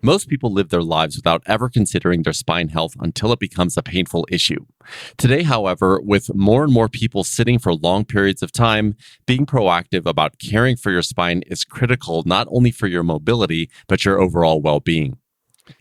Most people live their lives without ever considering their spine health until it becomes a painful issue. Today, however, with more and more people sitting for long periods of time, being proactive about caring for your spine is critical not only for your mobility, but your overall well-being.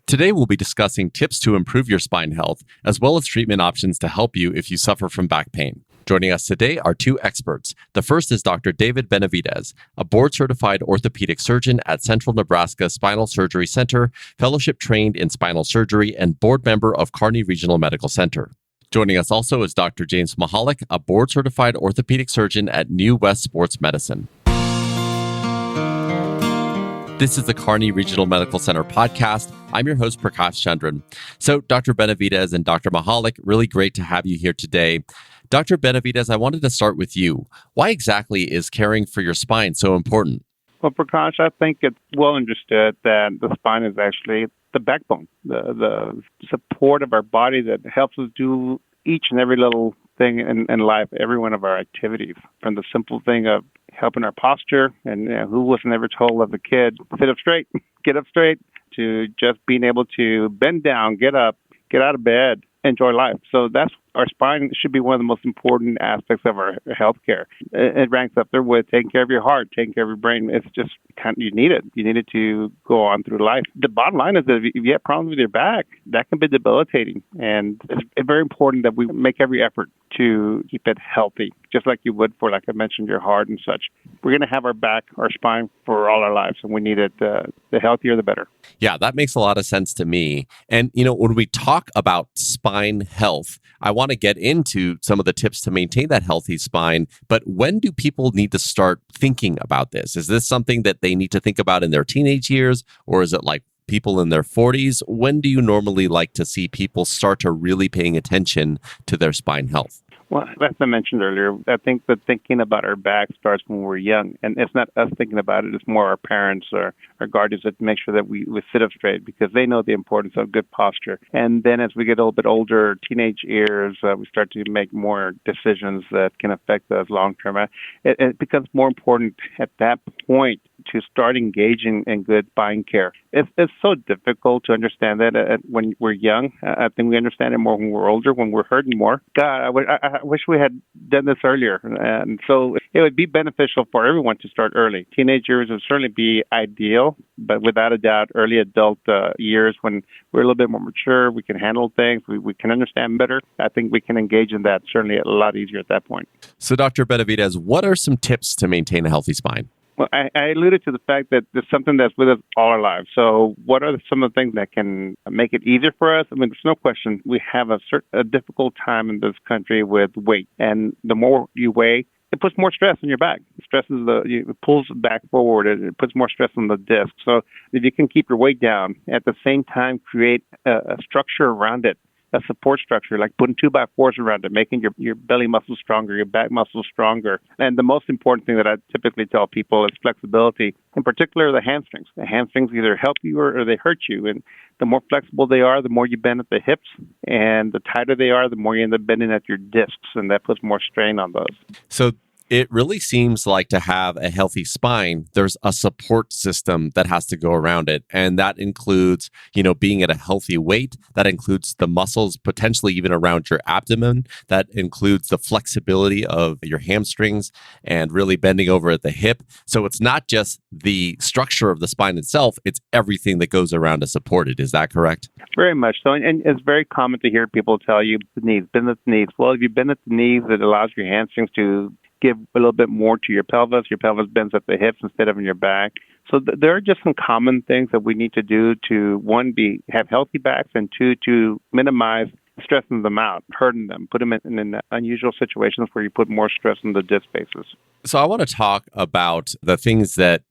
Today, we'll be discussing tips to improve your spine health, as well as treatment options to help you if you suffer from back pain. Joining us today are two experts. The first is Dr. David Benavides, a board-certified orthopedic surgeon at Central Nebraska Spinal Surgery Center, fellowship trained in spinal surgery, and board member of Kearney Regional Medical Center. Joining us also is Dr. James Mahalek, a board-certified orthopedic surgeon at New West Sports Medicine. This is the Kearney Regional Medical Center podcast. I'm your host, Prakash Chandran. So, Dr. Benavides and Dr. Mahalek, really great to have you here today. Dr. Benavides, I wanted to start with you. Why exactly is caring for your spine so important? Well, Prakash, I think it's well understood that the spine is actually the backbone, the support of our body that helps us do each and every little thing in life, every one of our activities, from the simple thing of helping our posture, and who was never told as a kid, sit up straight, get up straight, to just being able to bend down, get up, get out of bed, enjoy life. So our spine should be one of the most important aspects of our healthcare. It ranks up there with taking care of your heart, taking care of your brain. It's just you need it. You need it to go on through life. The bottom line is that if you have problems with your back, that can be debilitating. And it's very important that we make every effort to keep it healthy, just like you would for, like I mentioned, your heart and such. We're going to have our back, our spine for all our lives, and we need it. The healthier, the better. Yeah, that makes a lot of sense to me. And, when we talk about spine health, I want to get into some of the tips to maintain that healthy spine. But when do people need to start thinking about this? Is this something that they need to think about in their teenage years, or is it like people in their 40s? When do you normally like to see people start to really paying attention to their spine health? Well, as I mentioned earlier, I think that thinking about our back starts when we're young. And it's not us thinking about it. It's more our parents or our guardians that make sure that we sit up straight, because they know the importance of good posture. And then as we get a little bit older, teenage years, we start to make more decisions that can affect us long term. It becomes more important at that point to start engaging in good spine care. It's so difficult to understand that when we're young. I think we understand it more when we're older, when we're hurting more. God, I wish we had done this earlier. And so it would be beneficial for everyone to start early. Teenage years would certainly be ideal, but without a doubt, early adult years, when we're a little bit more mature, we can handle things, we can understand better. I think we can engage in that certainly a lot easier at that point. So, Dr. Benavides, what are some tips to maintain a healthy spine? Well, I alluded to the fact that it's something that's with us all our lives. So what are some of the things that can make it easier for us? I mean, there's no question we have a difficult time in this country with weight. And the more you weigh, it puts more stress on your back. It pulls back forward. It puts more stress on the disc. So if you can keep your weight down, at the same time create a structure around it, a support structure, like putting 2x4s around it, making your belly muscles stronger, your back muscles stronger. And the most important thing that I typically tell people is flexibility, in particular the hamstrings. The hamstrings either help you or they hurt you. And the more flexible they are, the more you bend at the hips. And the tighter they are, the more you end up bending at your discs. And that puts more strain on those. So it really seems like to have a healthy spine, there's a support system that has to go around it. And that includes, being at a healthy weight. That includes the muscles, potentially even around your abdomen. That includes the flexibility of your hamstrings and really bending over at the hip. So it's not just the structure of the spine itself, it's everything that goes around to support it. Is that correct? Very much so. And it's very common to hear people tell you the knees, bend at the knees. Well, if you bend at the knees, it allows your hamstrings to give a little bit more to your pelvis. Your pelvis bends at the hips instead of in your back. So there are just some common things that we need to do to, one, have healthy backs, and two, to minimize stressing them out, hurting them, put them in unusual situations where you put more stress on the disc spaces. So I want to talk about the things that,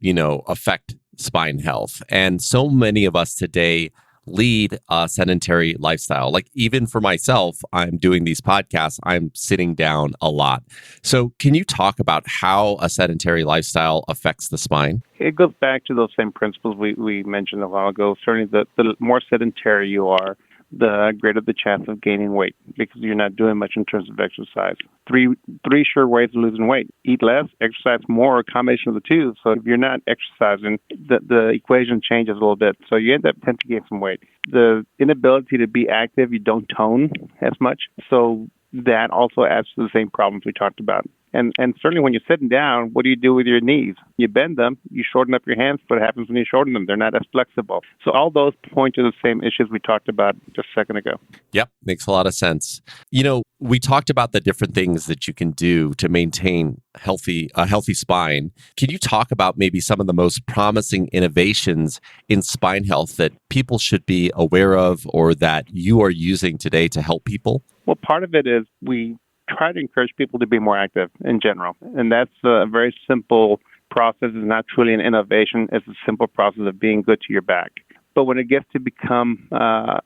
affect spine health. And so many of us today lead a sedentary lifestyle. Like even for myself, I'm doing these podcasts, I'm sitting down a lot. So can you talk about how a sedentary lifestyle affects the spine? It goes back to those same principles we mentioned a while ago. Certainly the more sedentary you are, the greater the chance of gaining weight, because you're not doing much in terms of exercise. three sure ways of losing weight: eat less, exercise more, or a combination of the two. So if you're not exercising, the equation changes a little bit. So you end up tend to gain some weight. The inability to be active, you don't tone as much. So that also adds to the same problems we talked about. And certainly when you're sitting down, what do you do with your knees? You bend them, you shorten up your hands. What happens when you shorten them? They're not as flexible. So all those point to the same issues we talked about just a second ago. Yep, makes a lot of sense. We talked about the different things that you can do to maintain a healthy spine. Can you talk about maybe some of the most promising innovations in spine health that people should be aware of or that you are using today to help people? Well, part of it is we try to encourage people to be more active in general. And that's a very simple process. It's not truly an innovation. It's a simple process of being good to your back. But when it gets to become a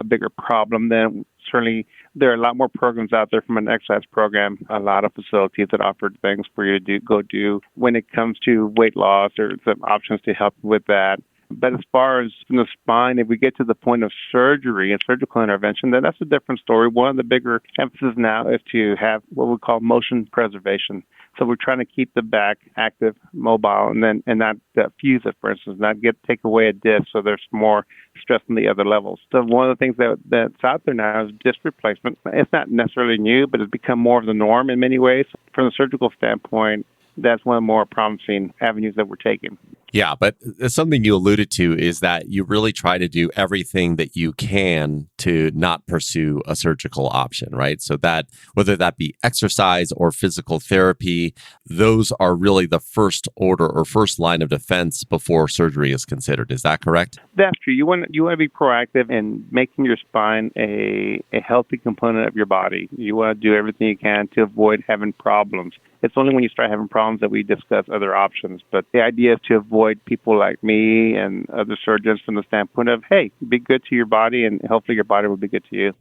bigger problem, then certainly there are a lot more programs out there from an exercise program, a lot of facilities that offer things for you to go do. When it comes to weight loss, there's some options to help with that. But as far as the spine, if we get to the point of surgery and surgical intervention, then that's a different story. One of the bigger emphasis now is to have what we call motion preservation. So we're trying to keep the back active, mobile, and not fuse it, for instance, not take away a disc so there's more stress on the other levels. So one of the things that's out there now is disc replacement. It's not necessarily new, but it's become more of the norm in many ways. From a surgical standpoint, that's one of the more promising avenues that we're taking. Yeah, but something you alluded to is that you really try to do everything that you can to not pursue a surgical option, right? So that whether that be exercise or physical therapy, those are really the first order or first line of defense before surgery is considered. Is that correct? That's true. You want to be proactive in making your spine a healthy component of your body. You want to do everything you can to avoid having problems. It's only when you start having problems that we discuss other options. But the idea is to avoid people like me and other surgeons from the standpoint of, hey, be good to your body and hopefully your body will be good to you.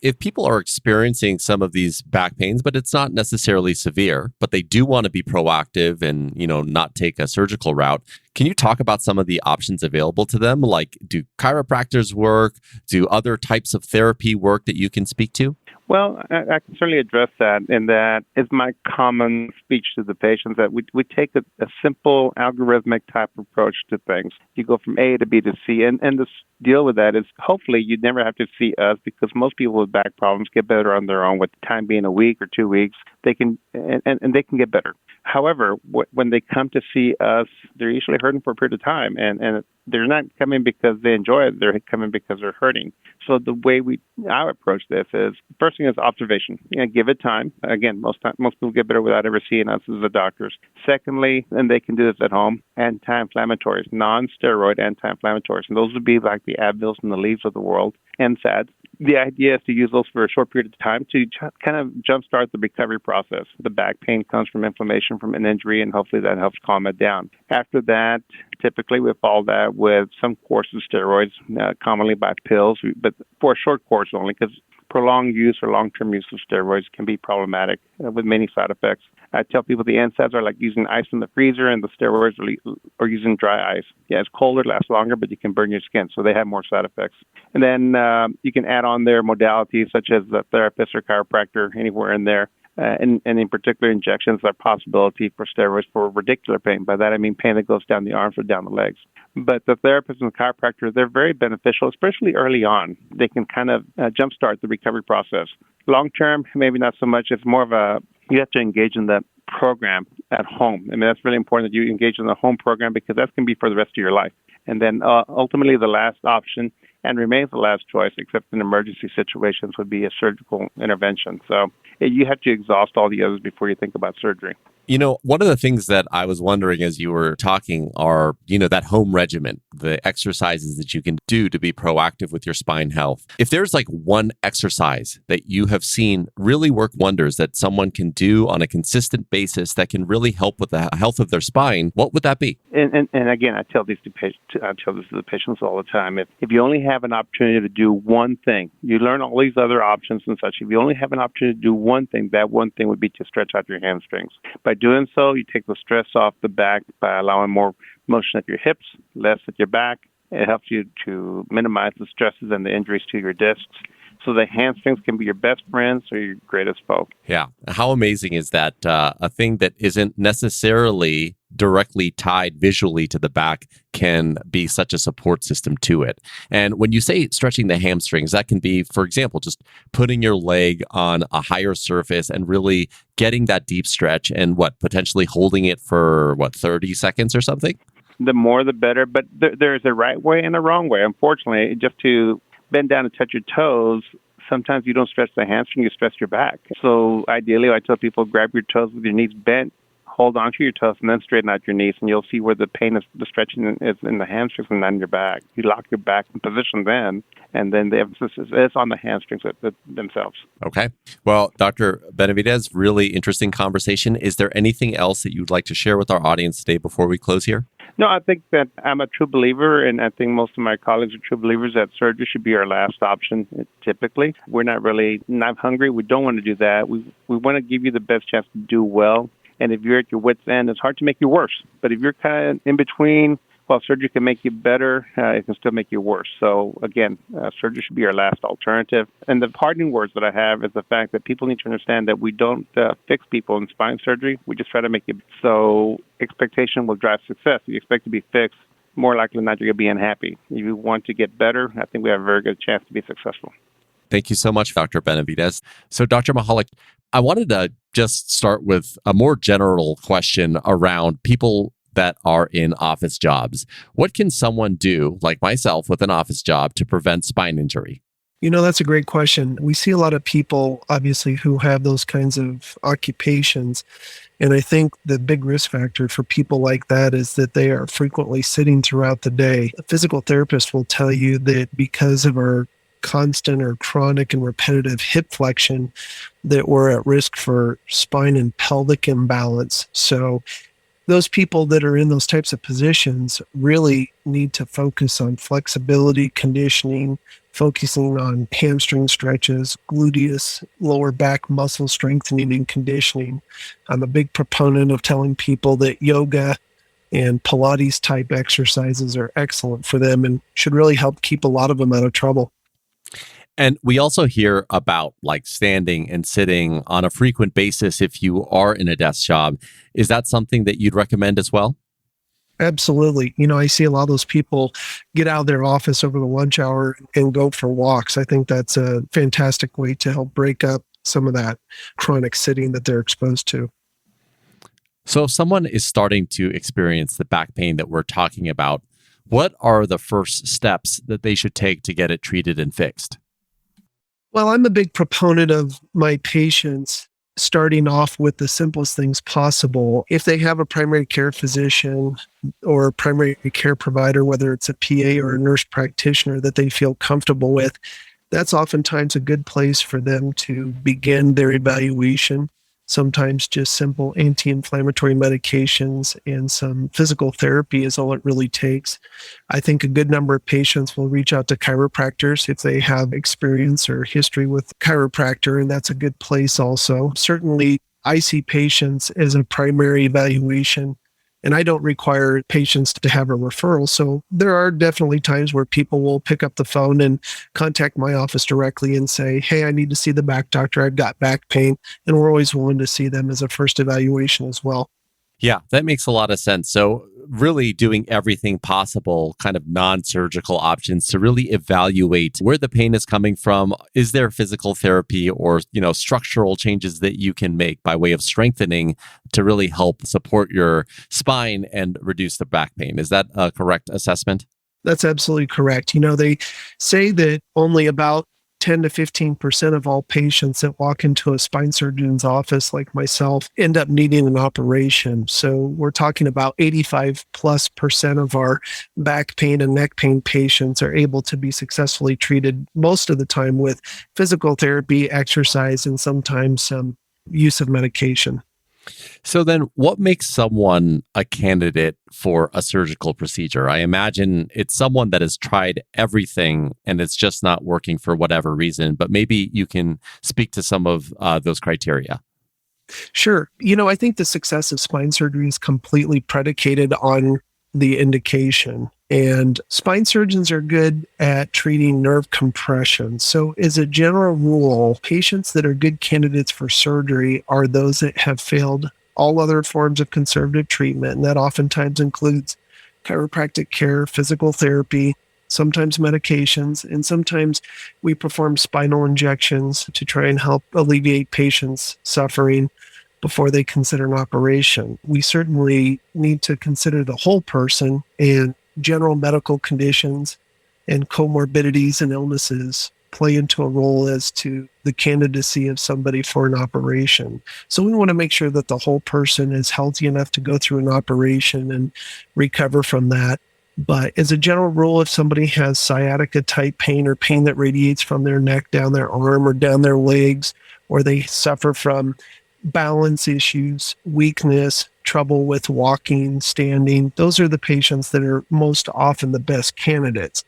If people are experiencing some of these back pains, but it's not necessarily severe, but they do want to be proactive and, not take a surgical route, can you talk about some of the options available to them? Like, do chiropractors work? Do other types of therapy work that you can speak to? Well, I can certainly address that, and that is my common speech to the patients, that we take a simple algorithmic type approach to things. You go from A to B to C, and the deal with that is hopefully you never have to see us, because most people with back problems get better on their own. With the time being a week or 2 weeks, they can and they can get better. However, when they come to see us, they're usually hurting for a period of time, and they're not coming because they enjoy it. They're coming because they're hurting. So the way I approach this is, first thing is observation. Give it time. Again, most people get better without ever seeing us as the doctors. Secondly, and they can do this at home, anti-inflammatories, non-steroid anti-inflammatories. And those would be like the Advils and the Leaves of the world, NSAIDs. The idea is to use those for a short period of time to kind of jumpstart the recovery process. The back pain comes from inflammation from an injury, and hopefully that helps calm it down. After that, typically we follow that with some course of steroids, commonly by pills, but for a short course only, because prolonged use or long-term use of steroids can be problematic with many side effects. I tell people the NSAIDs are like using ice in the freezer, and the steroids are using dry ice. Yeah, it's colder, lasts longer, but you can burn your skin, so they have more side effects. And then you can add on their modalities, such as the therapist or chiropractor, anywhere in there. And in particular, injections are a possibility for steroids for radicular pain. By that, I mean pain that goes down the arms or down the legs. But the therapist and the chiropractor, they're very beneficial, especially early on. They can kind of jumpstart the recovery process. Long term, maybe not so much. It's more of you have to engage in that program at home. I mean, that's really important that you engage in the home program, because that's going to be for the rest of your life. And then ultimately the last option, and remains the last choice, except in emergency situations, would be a surgical intervention. So you have to exhaust all the others before you think about surgery. One of the things that I was wondering as you were talking are, that home regimen, the exercises that you can do to be proactive with your spine health. If there's like one exercise that you have seen really work wonders that someone can do on a consistent basis that can really help with the health of their spine, what would that be? And again, I tell this to the patients all the time. If you only have an opportunity to do one thing, you learn all these other options and such. If you only have an opportunity to do one thing, that one thing would be to stretch out your hamstrings. By doing so, you take the stress off the back by allowing more motion at your hips, less at your back. It helps you to minimize the stresses and the injuries to your discs. So the hamstrings can be your best friends or your greatest foe. Yeah. How amazing is that? A thing that isn't necessarily directly tied visually to the back can be such a support system to it. And when you say stretching the hamstrings, that can be, for example, just putting your leg on a higher surface and really getting that deep stretch and potentially holding it for 30 seconds or something? The more, the better. But there's a right way and a wrong way. Unfortunately, just to bend down and touch your toes, sometimes you don't stretch the hamstring, you stretch your back. So ideally, I tell people, grab your toes with your knees bent, hold onto your toes, and then straighten out your knees, and you'll see where the pain is, the stretching is in the hamstrings and not in your back. You lock your back in position then, and then the emphasis is on the hamstrings themselves. Okay. Well, Dr. Benavides, really interesting conversation. Is there anything else that you'd like to share with our audience today before we close here? No, I think that I'm a true believer, and I think most of my colleagues are true believers that surgery should be our last option. Typically, we're not hungry. We don't want to do that. We want to give you the best chance to do well. And if you're at your wit's end, it's hard to make you worse. But if you're kind of in between, while surgery can make you better, it can still make you worse. So again, surgery should be our last alternative. And the parting words that I have is the fact that people need to understand that we don't fix people in spine surgery. We just try to make it so expectation will drive success. If you expect to be fixed, more likely than not, you're going to be unhappy. If you want to get better, I think we have a very good chance to be successful. Thank you so much, Dr. Benavides. So, Dr. Mahalek, I wanted to just start with a more general question around people that are in office jobs. What can someone do, like myself, with an office job to prevent spine injury? That's a great question. We see a lot of people, obviously, who have those kinds of occupations. And I think the big risk factor for people like that is that they are frequently sitting throughout the day. A physical therapist will tell you that because of our constant or chronic and repetitive hip flexion, that we're at risk for spine and pelvic imbalance. So those people that are in those types of positions really need to focus on flexibility, conditioning, focusing on hamstring stretches, gluteus, lower back muscle strengthening and conditioning. I'm a big proponent of telling people that yoga and Pilates type exercises are excellent for them and should really help keep a lot of them out of trouble. And we also hear about standing and sitting on a frequent basis if you are in a desk job. Is that something that you'd recommend as well? Absolutely. I see a lot of those people get out of their office over the lunch hour and go for walks. I think that's a fantastic way to help break up some of that chronic sitting that they're exposed to. So if someone is starting to experience the back pain that we're talking about, what are the first steps that they should take to get it treated and fixed? Well, I'm a big proponent of my patients starting off with the simplest things possible. If they have a primary care physician or a primary care provider, whether it's a PA or a nurse practitioner that they feel comfortable with, that's oftentimes a good place for them to begin their evaluation. Sometimes just simple anti-inflammatory medications and some physical therapy is all it really takes. I think a good number of patients will reach out to chiropractors if they have experience or history with chiropractor, and that's a good place also. Certainly, I see patients as a primary evaluation, and I don't require patients to have a referral. So there are definitely times where people will pick up the phone and contact my office directly and say, hey, I need to see the back doctor. I've got back pain. And we're always willing to see them as a first evaluation as well. Yeah, that makes a lot of sense. So really doing everything possible, kind of non-surgical options to really evaluate where the pain is coming from. Is there physical therapy or, structural changes that you can make by way of strengthening to really help support your spine and reduce the back pain? Is that a correct assessment? That's absolutely correct. They say that only about 10 to 15% of all patients that walk into a spine surgeon's office, like myself, end up needing an operation. So we're talking about 85+% of our back pain and neck pain patients are able to be successfully treated most of the time with physical therapy, exercise, and sometimes some use of medication. So then what makes someone a candidate for a surgical procedure? I imagine it's someone that has tried everything and it's just not working for whatever reason, but maybe you can speak to some of those criteria. Sure. I think the success of spine surgery is completely predicated on the indication. And spine surgeons are good at treating nerve compression. So as a general rule, patients that are good candidates for surgery are those that have failed all other forms of conservative treatment. And that oftentimes includes chiropractic care, physical therapy, sometimes medications, and sometimes we perform spinal injections to try and help alleviate patients' suffering before they consider an operation. We certainly need to consider the whole person, and general medical conditions and comorbidities and illnesses play into a role as to the candidacy of somebody for an operation. So we want to make sure that the whole person is healthy enough to go through an operation and recover from that. But as a general rule, if somebody has sciatica type pain or pain that radiates from their neck down their arm or down their legs, or they suffer from balance issues, weakness, trouble with walking, standing, those are the patients that are most often the best candidates.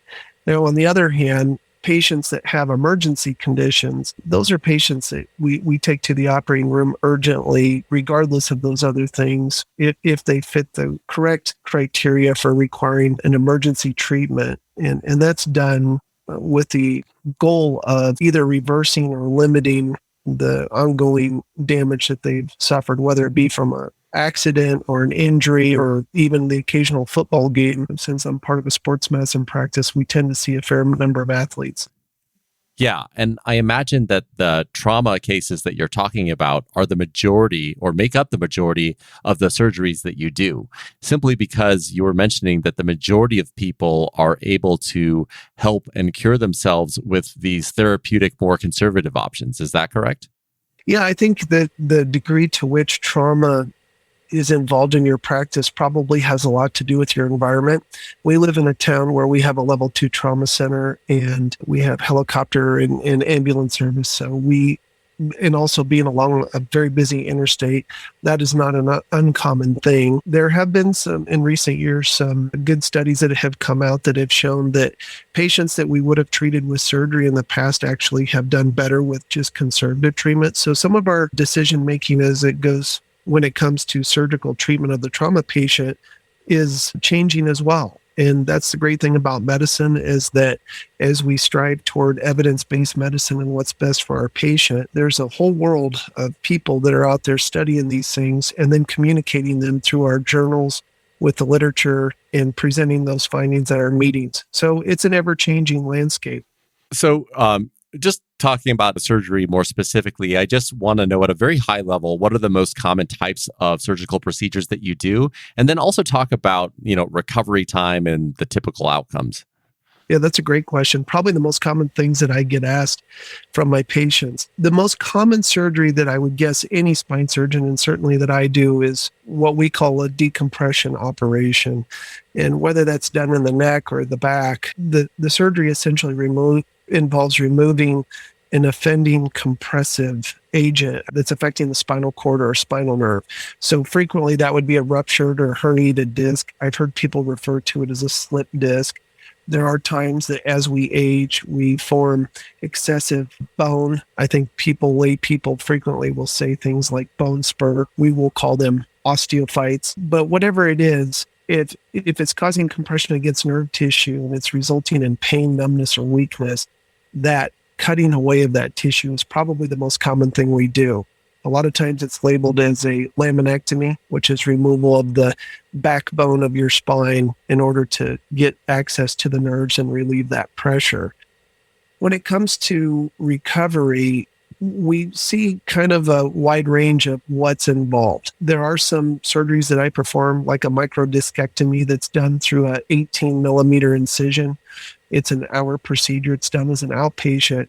Now, on the other hand, patients that have emergency conditions, those are patients that we take to the operating room urgently, regardless of those other things, if they fit the correct criteria for requiring an emergency treatment. And that's done with the goal of either reversing or limiting the ongoing damage that they've suffered, whether it be from an accident or an injury or even the occasional football game. Since I'm part of a sports medicine practice, we tend to see a fair number of athletes. Yeah. And I imagine that the trauma cases that you're talking about are the majority or make up the majority of the surgeries that you do, simply because you were mentioning that the majority of people are able to help and cure themselves with these therapeutic, more conservative options. Is that correct? Yeah, I think that the degree to which trauma is involved in your practice probably has a lot to do with your environment. We live in a town where we have a level 2 trauma center and we have helicopter and ambulance service. So and also being along a very busy interstate, that is not an uncommon thing. There have been in recent years, some good studies that have come out that have shown that patients that we would have treated with surgery in the past actually have done better with just conservative treatment. So some of our decision-making when it comes to surgical treatment of the trauma patient is changing as well. And that's the great thing about medicine, is that as we strive toward evidence-based medicine and what's best for our patient, there's a whole world of people that are out there studying these things and then communicating them through our journals with the literature and presenting those findings at our meetings. So it's an ever-changing landscape. So just talking about surgery more specifically, I just want to know at a very high level, what are the most common types of surgical procedures that you do? And then also talk about, recovery time and the typical outcomes. Yeah, that's a great question. Probably the most common things that I get asked from my patients. The most common surgery that I would guess any spine surgeon, and certainly that I do, is what we call a decompression operation. And whether that's done in the neck or the back, the surgery essentially involves removing an offending compressive agent that's affecting the spinal cord or spinal nerve. So frequently that would be a ruptured or herniated disc. I've heard people refer to it as a slip disc. There are times that as we age, we form excessive bone. I think lay people frequently will say things like bone spur. We will call them osteophytes. But whatever it is, if it's causing compression against nerve tissue and it's resulting in pain, numbness, or weakness, that cutting away of that tissue is probably the most common thing we do. A lot of times it's labeled as a laminectomy, which is removal of the backbone of your spine in order to get access to the nerves and relieve that pressure. When it comes to recovery, we see kind of a wide range of what's involved. There are some surgeries that I perform, like a microdiscectomy that's done through an 18 millimeter incision. It's an hour procedure. It's done as an outpatient.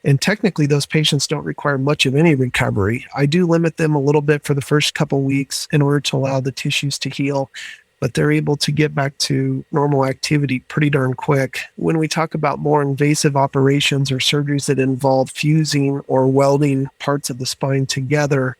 And technically, those patients don't require much of any recovery. I do limit them a little bit for the first couple weeks in order to allow the tissues to heal, but they're able to get back to normal activity pretty darn quick. When we talk about more invasive operations or surgeries that involve fusing or welding parts of the spine together,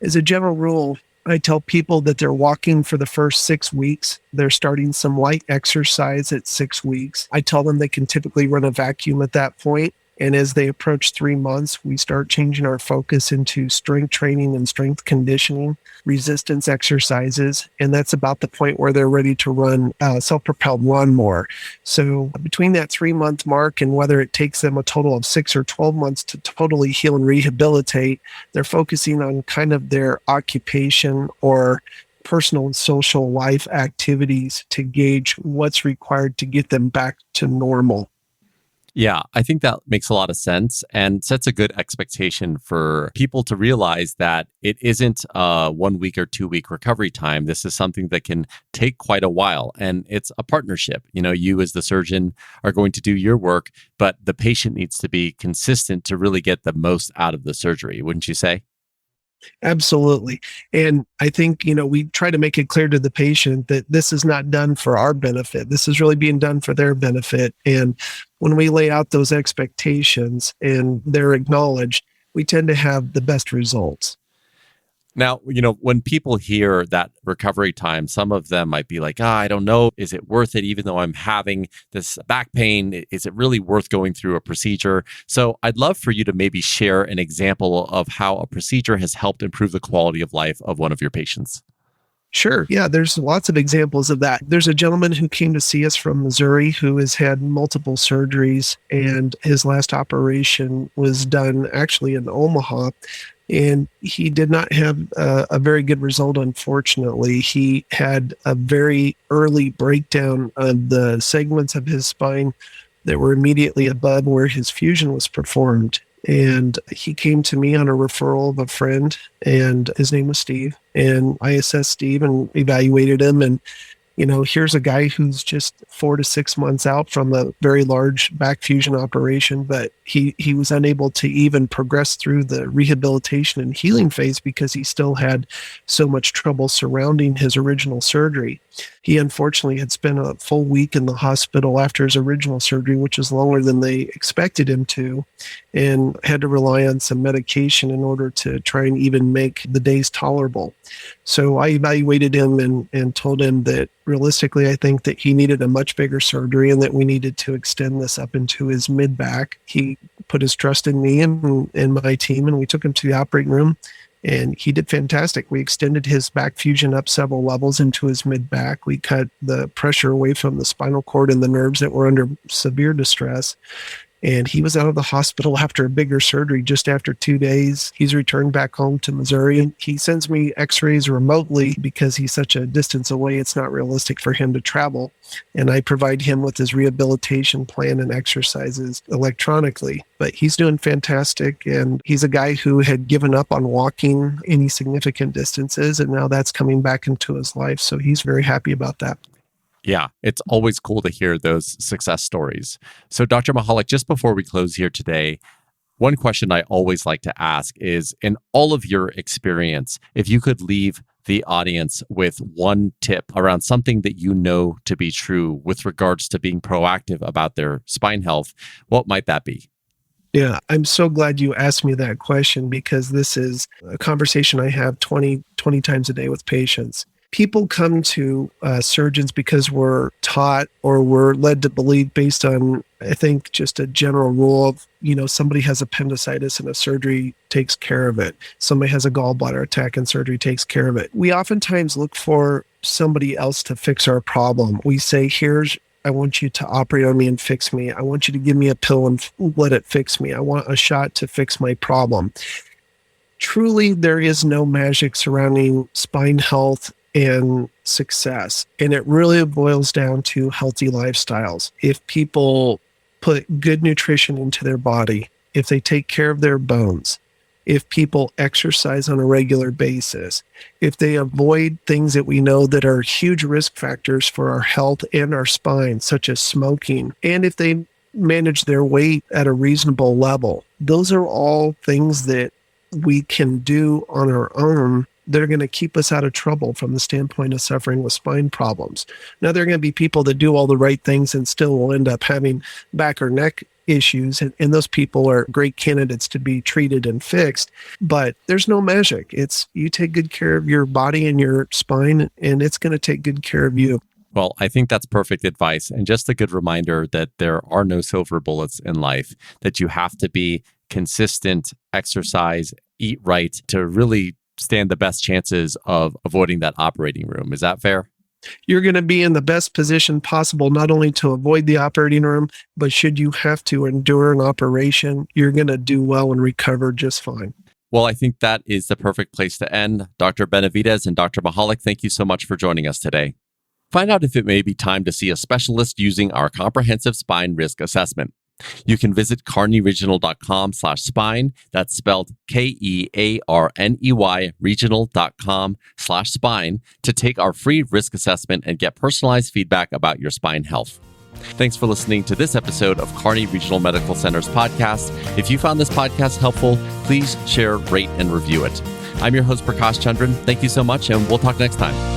as a general rule, I tell people that they're walking for the first 6 weeks. They're starting some light exercise at 6 weeks. I tell them they can typically run a vacuum at that point. And as they approach 3 months, we start changing our focus into strength training and strength conditioning, resistance exercises. And that's about the point where they're ready to run self-propelled lawnmower. So between that 3-month mark and whether it takes them a total of 6 or 12 months to totally heal and rehabilitate, they're focusing on kind of their occupation or personal and social life activities to gauge what's required to get them back to normal. Yeah, I think that makes a lot of sense and sets a good expectation for people to realize that it isn't a 1 week or 2 week recovery time. This is something that can take quite a while, and it's a partnership. You as the surgeon are going to do your work, but the patient needs to be consistent to really get the most out of the surgery, wouldn't you say? Absolutely. And I think, we try to make it clear to the patient that this is not done for our benefit. This is really being done for their benefit. And when we lay out those expectations and they're acknowledged, we tend to have the best results. Now, when people hear that recovery time, some of them might be like, I don't know, is it worth it? Even though I'm having this back pain, is it really worth going through a procedure? So I'd love for you to maybe share an example of how a procedure has helped improve the quality of life of one of your patients. Sure. Yeah, there's lots of examples of that. There's a gentleman who came to see us from Missouri who has had multiple surgeries, and his last operation was done actually in Omaha. And he did not have a very good result, unfortunately. He had a very early breakdown of the segments of his spine that were immediately above where his fusion was performed. And he came to me on a referral of a friend, and his name was Steve. And I assessed Steve and evaluated him. And here's a guy who's just 4 to 6 months out from a very large back fusion operation, but he was unable to even progress through the rehabilitation and healing phase because he still had so much trouble surrounding his original surgery. He unfortunately had spent a full week in the hospital after his original surgery, which is longer than they expected him to, and had to rely on some medication in order to try and even make the days tolerable. So I evaluated him and told him that realistically, I think that he needed a much bigger surgery and that we needed to extend this up into his mid-back. He put his trust in me and my team, and we took him to the operating room. And he did fantastic. We extended his back fusion up several levels into his mid-back. We cut the pressure away from the spinal cord and the nerves that were under severe distress. And he was out of the hospital after a bigger surgery just after 2 days. He's returned back home to Missouri, and he sends me x-rays remotely because he's such a distance away. It's not realistic for him to travel. And I provide him with his rehabilitation plan and exercises electronically. But he's doing fantastic. And he's a guy who had given up on walking any significant distances, and now that's coming back into his life. So he's very happy about that. Yeah, it's always cool to hear those success stories. So, Dr. Mahalek, just before we close here today, one question I always like to ask is, in all of your experience, if you could leave the audience with one tip around something that you know to be true with regards to being proactive about their spine health, what might that be? Yeah, I'm so glad you asked me that question because this is a conversation I have 20 times a day with patients. People come to surgeons because we're taught or we're led to believe based on, I think, just a general rule of, somebody has appendicitis and a surgery takes care of it. Somebody has a gallbladder attack and surgery takes care of it. We oftentimes look for somebody else to fix our problem. We say, I want you to operate on me and fix me. I want you to give me a pill and let it fix me. I want a shot to fix my problem. Truly, there is no magic surrounding spine health and success. And it really boils down to healthy lifestyles. If people put good nutrition into their body, if they take care of their bones, if people exercise on a regular basis, if they avoid things that we know that are huge risk factors for our health and our spine, such as smoking, and if they manage their weight at a reasonable level, those are all things that we can do on our own that are going to keep us out of trouble from the standpoint of suffering with spine problems. Now, there are going to be people that do all the right things and still will end up having back or neck issues, and those people are great candidates to be treated and fixed. But there's no magic. It's you take good care of your body and your spine, and it's going to take good care of you. Well, I think that's perfect advice and just a good reminder that there are no silver bullets in life, that you have to be consistent, exercise, eat right to really stand the best chances of avoiding that operating room. Is that fair? You're going to be in the best position possible, not only to avoid the operating room, but should you have to endure an operation, you're going to do well and recover just fine. Well, I think that is the perfect place to end. Dr. Benavides and Dr. Mahalek, thank you so much for joining us today. Find out if it may be time to see a specialist using our comprehensive spine risk assessment. You can visit kearneyregional.com/spine. That's spelled KEARNEY regional.com/spine to take our free risk assessment and get personalized feedback about your spine health. Thanks for listening to this episode of Kearney Regional Medical Center's podcast. If you found this podcast helpful, please share, rate, and review it. I'm your host, Prakash Chandran. Thank you so much, and we'll talk next time.